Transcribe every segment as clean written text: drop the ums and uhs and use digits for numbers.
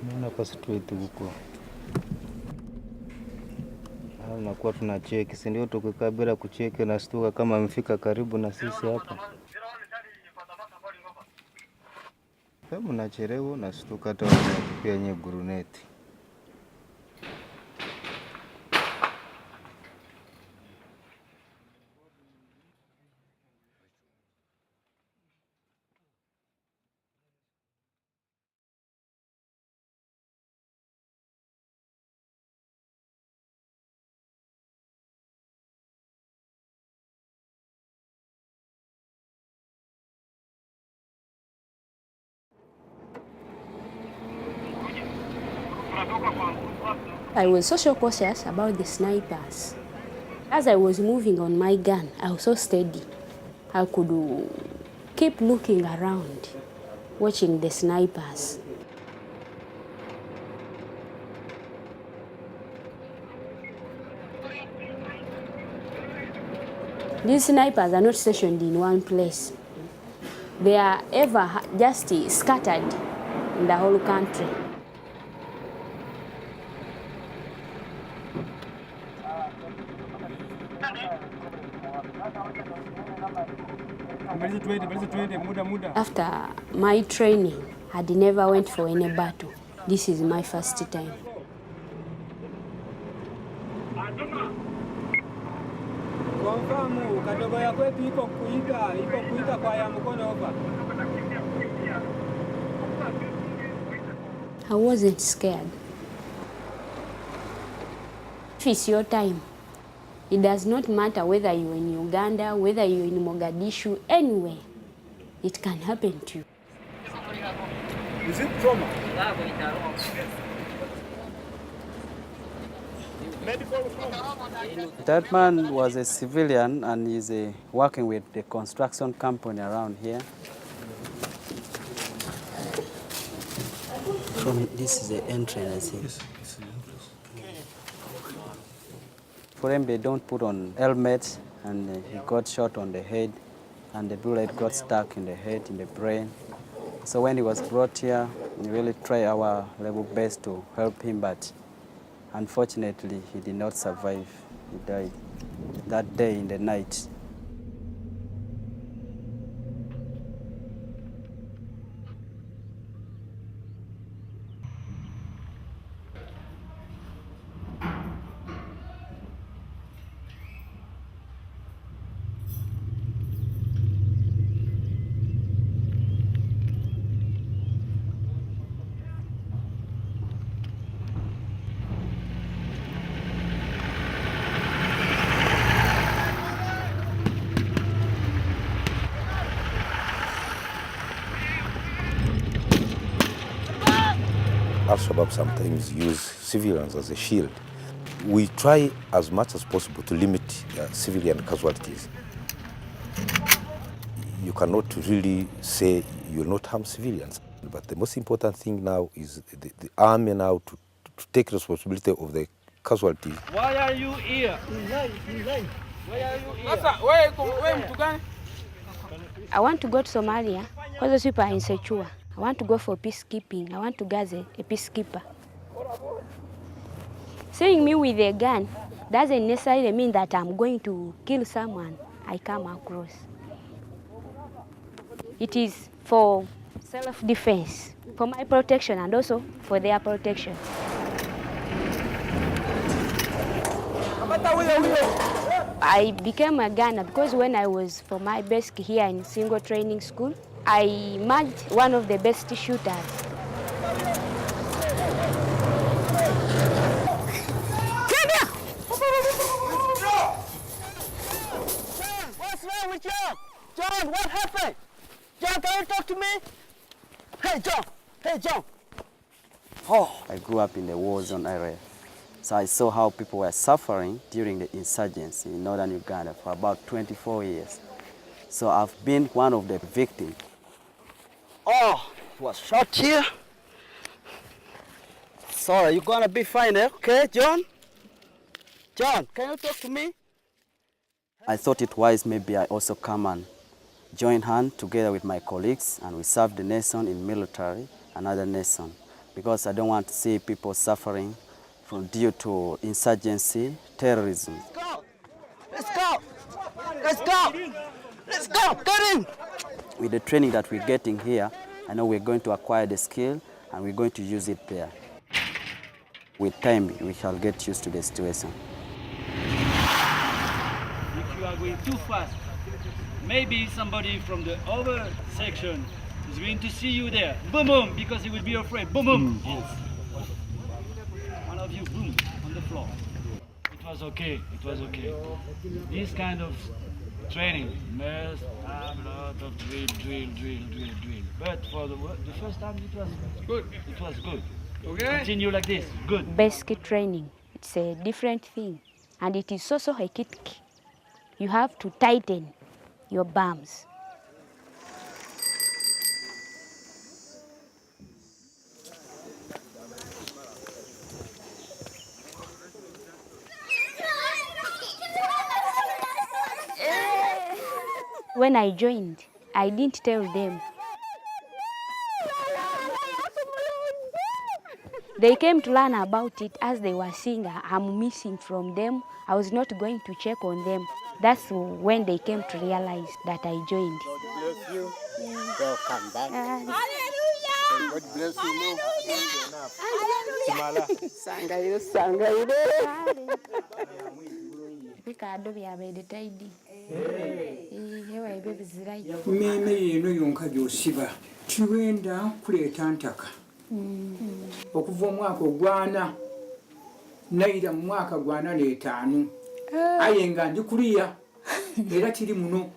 Naona pasitwetu huko. Nakuwa tunacheki, si ndio? Tukikaa bila kucheki na stuka kama amefika karibu na sisi hapa. Kama unachelewa na stuka hata unatupia yenye guruneti. I was so cautious about the snipers. As I was moving on my gun, I was so steady. I could keep looking around, watching the snipers. These snipers are not stationed in one place. They are ever just scattered in the whole country. After my training, I never went for any battle. This is my first time. I wasn't scared. If it's your time, it does not matter whether you're in Uganda, whether you're in Mogadishu, anywhere, it can happen to you. Is it trauma? That man was a civilian and he's working with the construction company around here. This is the entrance, I think. Yes. For him, they don't put on helmets, and he got shot on the head, and the bullet got stuck in the head, in the brain. So when he was brought here, we really tried our level best to help him, but unfortunately, he did not survive. He died that day in the night. Al-Shabaab sometimes use civilians as a shield. We try as much as possible to limit civilian casualties. You cannot really say you will not harm civilians, but the most important thing now is the army now to take responsibility of the casualties. Why are you here? Why are you here? I want to go to Somalia because those people are insecure. I want to go for peacekeeping. I want to be a peacekeeper. Seeing me with a gun doesn't necessarily mean that I'm going to kill someone I come across. It is for self-defense, for my protection and also for their protection. I became a gunner because when I was for my basic here in single training school, I marked one of the best shooters. What's wrong with John? John, what happened? John, can you talk to me? Hey, John. Hey, John. Oh, I grew up in the war zone area. So I saw how people were suffering during the insurgency in northern Uganda for about 24 years. So I've been one of the victims. Oh, he was shot here. It's all right. You're gonna be fine, eh? Okay, John? John, can you talk to me? I thought it wise maybe I also come and join hand together with my colleagues, and we serve the nation in military and other nation, because I don't want to see people suffering from due to insurgency, terrorism. Let's go! Let's go! Let's go! Get in! With the training that we're getting here, I know we're going to acquire the skill and we're going to use it there. With time, we shall get used to the situation. If you are going too fast, maybe somebody from the other section is going to see you there. Boom, boom, because he will be afraid. Boom, boom. Yes. One of you, boom, on the floor. It was okay. It was okay. This kind of training must have a lot of drill. But for the first time, it was good. It was good. Okay. Continue like this. Good. Basic training, it's a different thing. And it is so hectic. You have to tighten your bums. When I joined, I didn't tell them. They came to learn about it as they were seeing I'm missing from them. I was not going to check on them. That's when they came to realize that I joined. God bless you. Welcome back. God bless you. Meme yeno yonka gyosiba kiwenda kuleeta ntaka okuva omwaka ogwana naira mu mwaka gwa 45 aye nga ndi kuliya era kiri muno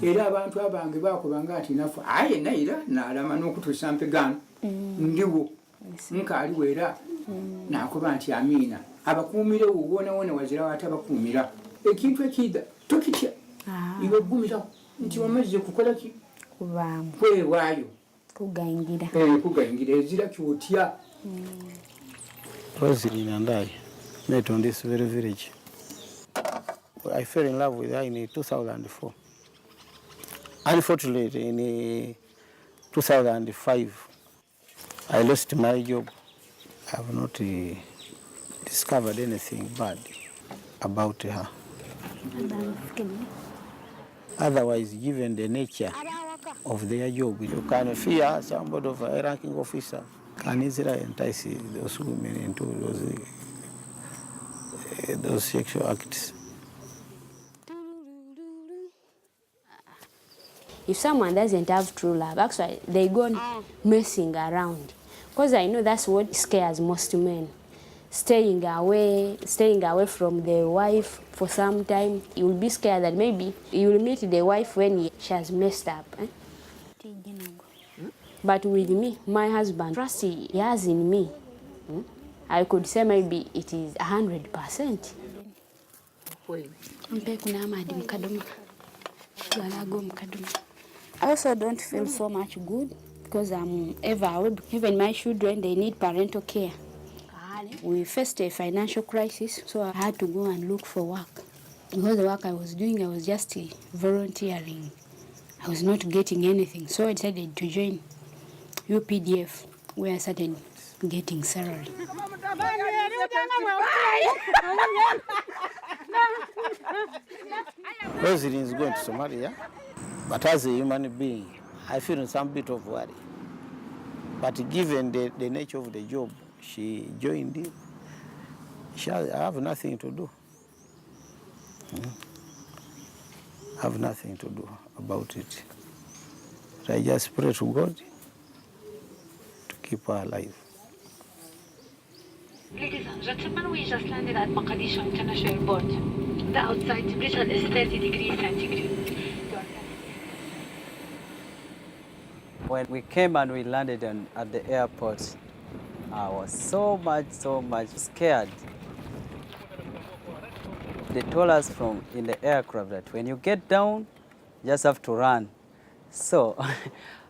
era abantu abange bakubanga ati nafu aye naira nalama n'okutuusa mpegano ndiwo nkaaliwo era nakuba nti amina abakuumire wona wazira watabakuumira ekintu ekida tokitya iwe gumira nti wamaze kukola ki Kubamu. Kwewaayo Kugaingira. Kugaingira ezira kyotya. Rosalind and I met on this very village. I fell in love with her in 2004. Unfortunately, in 2005, I lost my job. I have not discovered anything bad about her. Otherwise, given the nature of their job, you can fear somebody of a ranking officer can easily entice those women into those sexual acts. If someone doesn't have true love, actually they go messing around. Because I know that's what scares most men. Staying away from the wife for some time. You will be scared that maybe you will meet the wife when she has messed up. But with me, my husband, trust he has in me. I could say maybe it is 100%. I also don't feel so much good because I'm ever away. Even my children, they need parental care. We faced a financial crisis, so I had to go and look for work. Because the work I was doing, I was just volunteering. I was not getting anything, so I decided to join UPDF, where I started getting salary. Rosalind is going to Somalia, but as a human being, I feel some bit of worry. But given the nature of the job, she joined it. I have nothing to do. I have nothing to do about it. But I just pray to God to keep her alive. Ladies and gentlemen, we just landed at Mogadishu International Airport. The outside temperature is 30 degrees centigrade. When we came and we landed at the airport, I was so much scared. They told us from in the aircraft that when you get down, you just have to run. So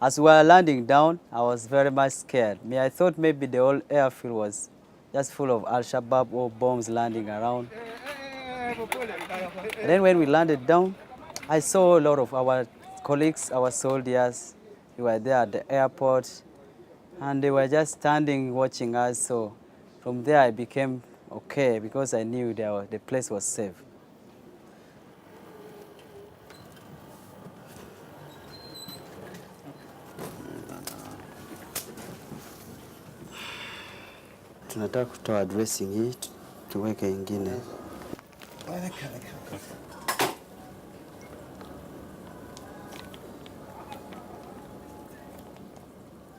As we were landing down, I was very much scared. I thought maybe the whole airfield was just full of Al-Shabaab or bombs landing around. And then when we landed down, I saw a lot of our colleagues, our soldiers. They were there at the airport, and they were just standing watching us. So from there, I became okay because I knew the place was safe. Tunataka kutoa dressing hii tuweke ingine.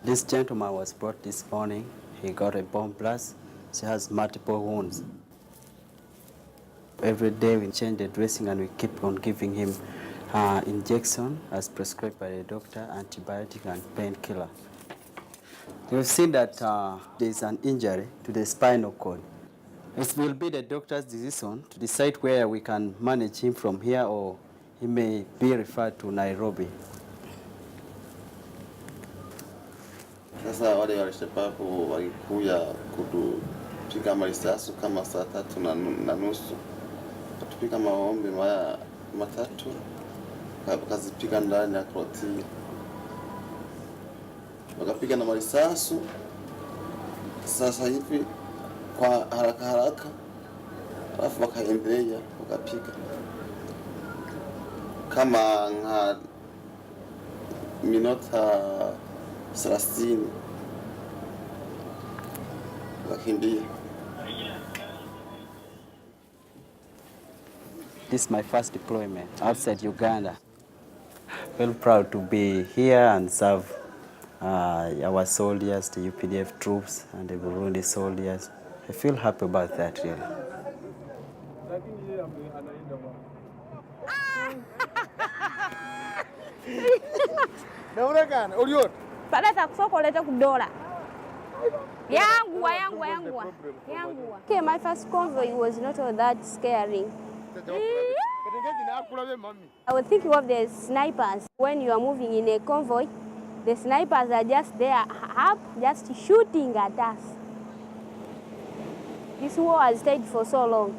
This gentleman was brought this morning. He got a bomb blast. She has multiple wounds. Every day we change the dressing and we keep on giving him injection as prescribed by the doctor, antibiotic and painkiller. We've seen that there is an injury to the spinal cord. It will be the doctor's decision to decide where we can manage him from here or he may be referred to Nairobi. Sasa wale Al-Shabaab walikuja kutupiga marisasi kama saa 3:30. Kutupiga maombi matatu. Wakazipiga ndani ya kroti. Wakapiga na marisasi. Sasa hivi kwa haraka alafu wakaendelea wakapiga kama minota 30 wakimbia. This is my first deployment outside Uganda. Well proud to be here and serve our soldiers, the UPDF troops and the Burundi soldiers. I feel happy about that really. Paleta kusoko leta kudola. Yangu. Okay, my first convoy was not all that scary. I was thinking of the snipers. When you are moving in a convoy, the snipers are just there up, just shooting at us. This war has stayed for so long.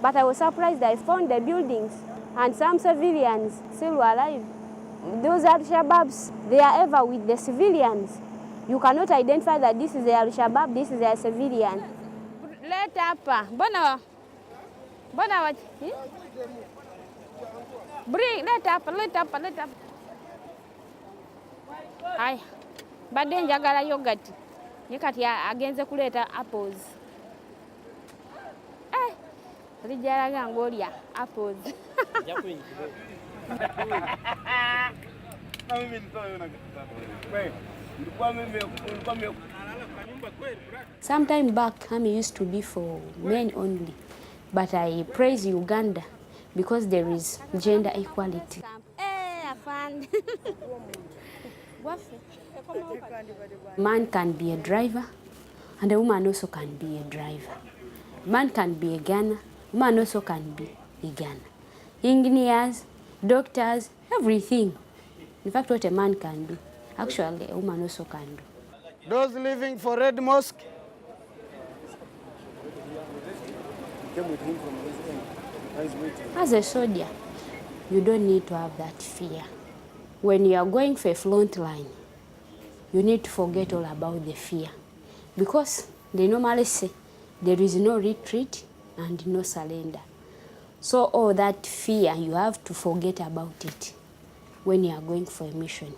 But I was surprised I found the buildings and some civilians still were alive. Those Al-Shabaabs, they are ever with the civilians. You cannot identify that this is the Al-Shabaab, this is a civilian. Let up. Bona what? Bring, let up. Hi. Bade njagala yogurt. Nyekati agenze kuleta apples. Lijala ngolya apples. Sometime back, Army used to be for men only, but I praise Uganda because there is gender equality. Man can be a driver, and a woman also can be a driver. Man can be a gunner, woman also can be a gunner. Engineers, doctors, everything. In fact, what a man can do, actually a woman also can do. Those living for Red Mosque. As a soldier, you don't need to have that fear. When you are going for a front line, you need to forget all about the fear. Because they normally say there is no retreat and no surrender. So all that fear, you have to forget about it when you are going for a mission.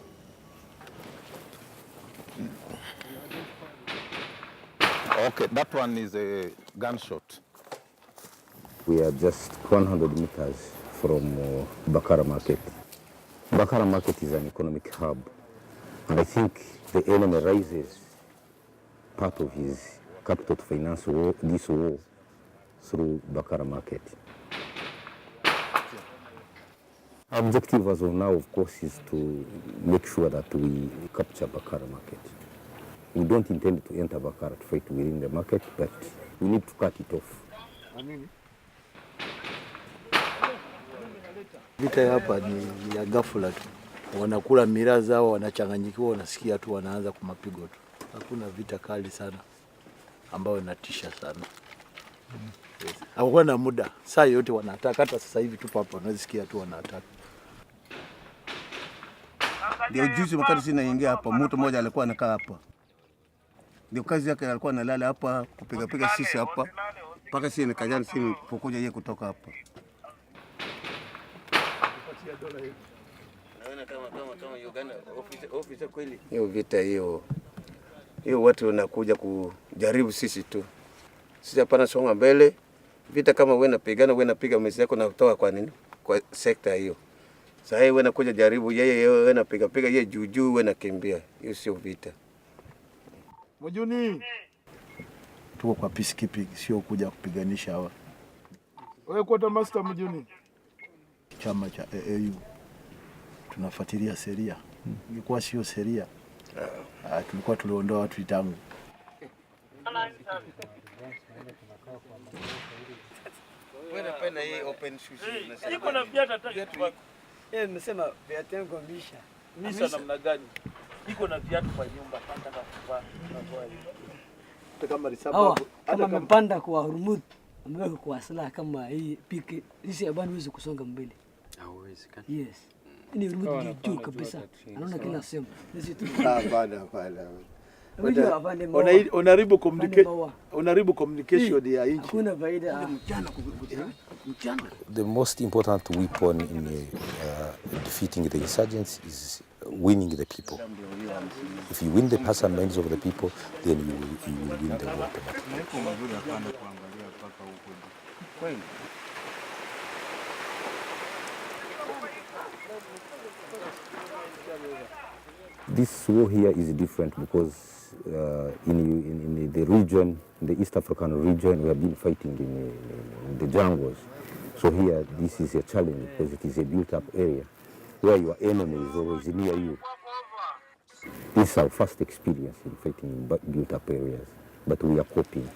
Okay, that one is a gunshot. We are just 100 meters from Bakara Market. Bakara Market is an economic hub, and I think the enemy raises part of his capital to finance this war through Bakara Market. Our objective as of now, of course, is to make sure that we capture Bakara Market. We don't intend to enter Bakara to fight within the market, but we need to cut it off. Vita hapa ni ya ghafla tu. wanakula mila zao, wanachanganyikiwa, wanasikia tu wanaanza kumapigo tu. Hakuna vita kali sana ambayo inatisha sana. Yes. Hakuwa na muda, saa yote wanataka, hata sasa hivi tupo hapa unasikia tu wanataka. Ndio juzi wakati sisi naingia hapa, mtu mmoja alikuwa anakaa hapa. Ndio kazi yake, alikuwa analala hapa kupiga sisi hapa. Paka sisi nikajana sisi pokuja yeye kutoka hapa. Naona kama Uganda ofisa kweli. Hiyo vita hiyo watu wanakuja kujaribu sisi tu. Sisi hapana songa mbele. Vita kama wewe unapiga mesi yako na kutoka kwa nini? Kwa sekta hiyo. Sasa wewe unakuja jaribu yeye unapiga yeye juu wewe unakimbia. Hiyo sio vita. Mjuni. Tuko kwa peacekeeping, sio kuja kupiganisha hawa. Wewe kwa master Mjuni. Chama cha AAU tunafuatilia sheria. Ilikuwa sio sheria. Tulikuwa tuliondoa watu vitangu. Wewe unapenda hii open sushi unasema. Iko na viatu hata. Nimesema viatu yangu misha. Misha namna gani? Iko na viatu kwa nyumba panda kuvaa. Kama risabu kama mpanda kwa Hormuz ambaye kwa silaha kama hii piki hizi abani huwezi kusonga mbele. Hauwezi kana. Yes. Ni Hormuz juu kabisa. Anaona kila sehemu. Nisi tu. Hapana. Unaribu communication ya nchi. Hakuna faida. The most important weapon in defeating the insurgents is winning the people. If you win the hearts and minds of the people, then you will win the war. This war here is different because in the region, the East African region, we have been fighting in the jungles. So here, this is a challenge because it is a built-up area where your enemy is always near you. This is our first experience in fighting in built-up areas, but we are coping.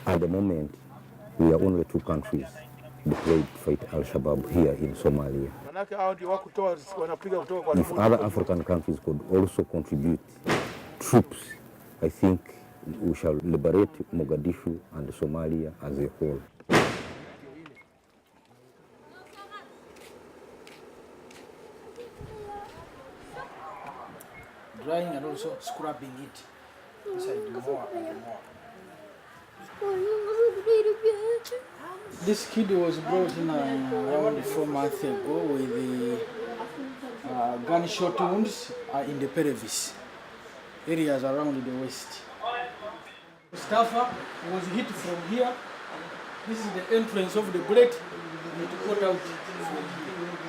At the moment, we are only 2 countries deployed to fight Al-Shabaab here in Somalia. If other African countries could also contribute troops, I think we shall liberate Mogadishu and Somalia as a whole. Drying and also scrubbing it inside more and more. This kid was brought in around 4 months ago with the gunshot wounds in the pelvis areas around the waist. Mustafa was hit from here. This is the entrance of the bullet. It got out.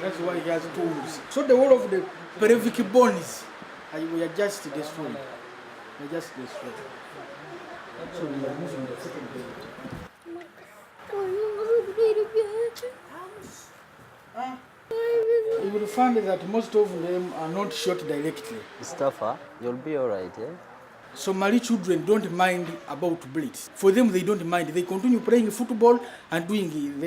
That's why he has 2 wounds. So the whole of the pelvic bones we are just destroyed. So we are moving the second bullet. You will find that most of them are not shot directly. Mustafa, you'll be all right, yeah? Somali children don't mind about bullets. For them, they don't mind. They continue playing football and doing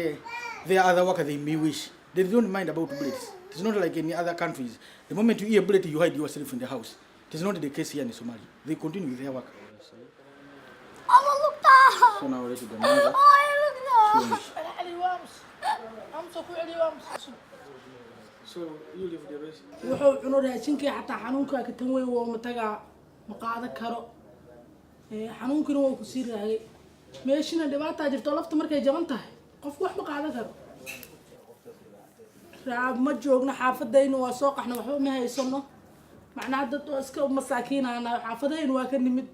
their other work they may wish. They don't mind about bullets. It's not like any other countries. The moment you hear a bullet, you hide yourself in the house. It is not the case here in Somalia. They continue with their work. So now let's go. So you live the rest. wuxuu cuno raashinkii xataa xanuunka ka tan weyn waa mataga ma qaadan karo xanuunkina waa ku sii raagay meeshina dhibaato jirto lafta markay jaban tahay qofku wax ma qaadan karo raab ma joogna xaafadayna waa soo qaxna waxba ma haysano macnaa dad oo iska masaakiinana xaafadayna waa ka nimid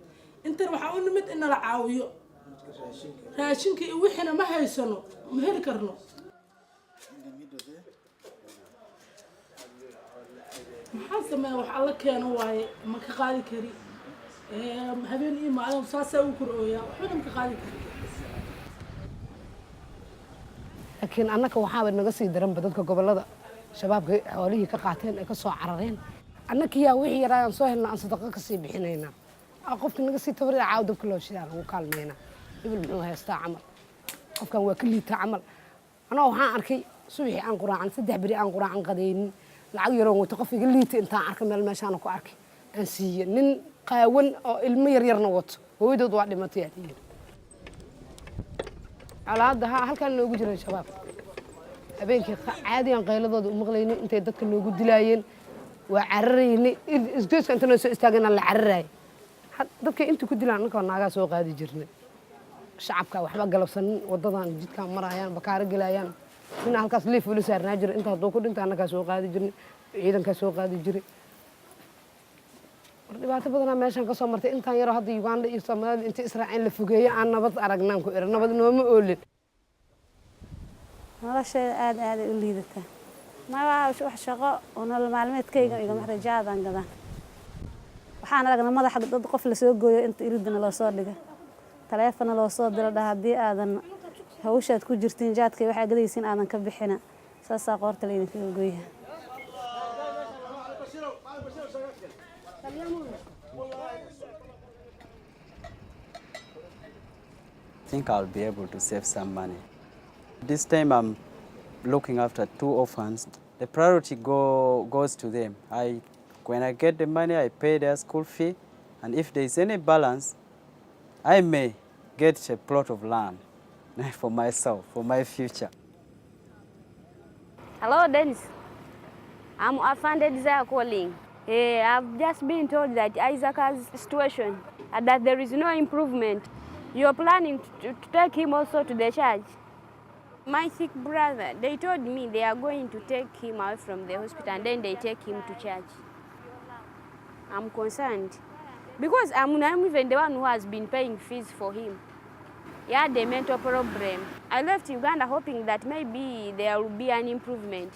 intan waxa u nimid in la caawiyo raashinkii wixina ma haysano ma heli karno maxaa sameeyaa wax alla keeno waaye ma ka qaadi kari habeen iyo maalin saasa u korooya waxba ma ka qaadi kari laakiin annaka waxaa naga sii daran dadka gobolada shabaabka xoolihii ka qaateen ay ka soo carareen annakiyaa wixii yaraan soo helna aan sadaqo ka sii bixinaynaa qofka naga sii tabarir caaw dabka loo shidaa lagu kaalmeynaa hebel muxuu haystaa camal qofkan waa ka liita camal anoo waxaan arkay subaxii aan quraacan 3 beri aan quraacan qadaynin lacag yaroo wato qof iga liita intaan arkay meel meeshaan ku arkay aan siiyay nin qaawan oo ilmo yar wato hooyadood waa dhimatay aad calaada halkan loogu jiray shabaab habeenkii caadiyan qayladooda u maqlaynay intay dadka loogu dilaayeen waa cararaynay isgoyska inta noo soo istaagana la cararay dadka inta ku dilaan anka naaga soo qaadi jirnay shacabka waxba galabsanin wadadan jidka marayaan bakaara galayaan in halkaas leef wala saarnaa jiro inta hadoo ku dhinta anaka soo qaadi jirnay ciidanka soo qaadi jiray dhibaato badan meeshan ka soo martay intaan yar hadda Uganda iyo Soomaaliya inta Israaciil la fogeeyay aan nabad aragnaan ku irin nabad nooma oolin nolosha aad u liidata ma wax shaqo oo nolol maalmeedkayga iga maxrajaadan gadan waxaan aragnaa madaxa dad qof la soo gooyo inta iridna loo soo dhigo taleefana loo soo diro hadii aadan hawshaad ku jirtiin jaadkay waxa gadaysiin aadan ka bixina saasa qoorta leeyahay gooyaha I think I'll be able to save some money. This time I'm looking after 2 orphans. The priority goes to them. When I get the money, I pay their school fee, and if there is any balance, I may get a plot of land for myself, for my future. Hello, Dennis. I'm Afande Desire calling. I've just been told that Isaac's situation and that there is no improvement. You're planning to take him also to the church. My sick brother, they told me they are going to take him out from the hospital and then they take him to church. I'm concerned because I'm even the one who has been paying fees for him. He had a mental problem. I left Uganda hoping that maybe there will be an improvement,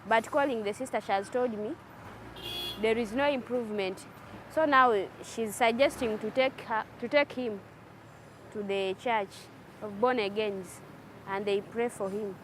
but calling the sister, she has told me there is no improvement. So now she's suggesting to take him to the church of born agains and they pray for him.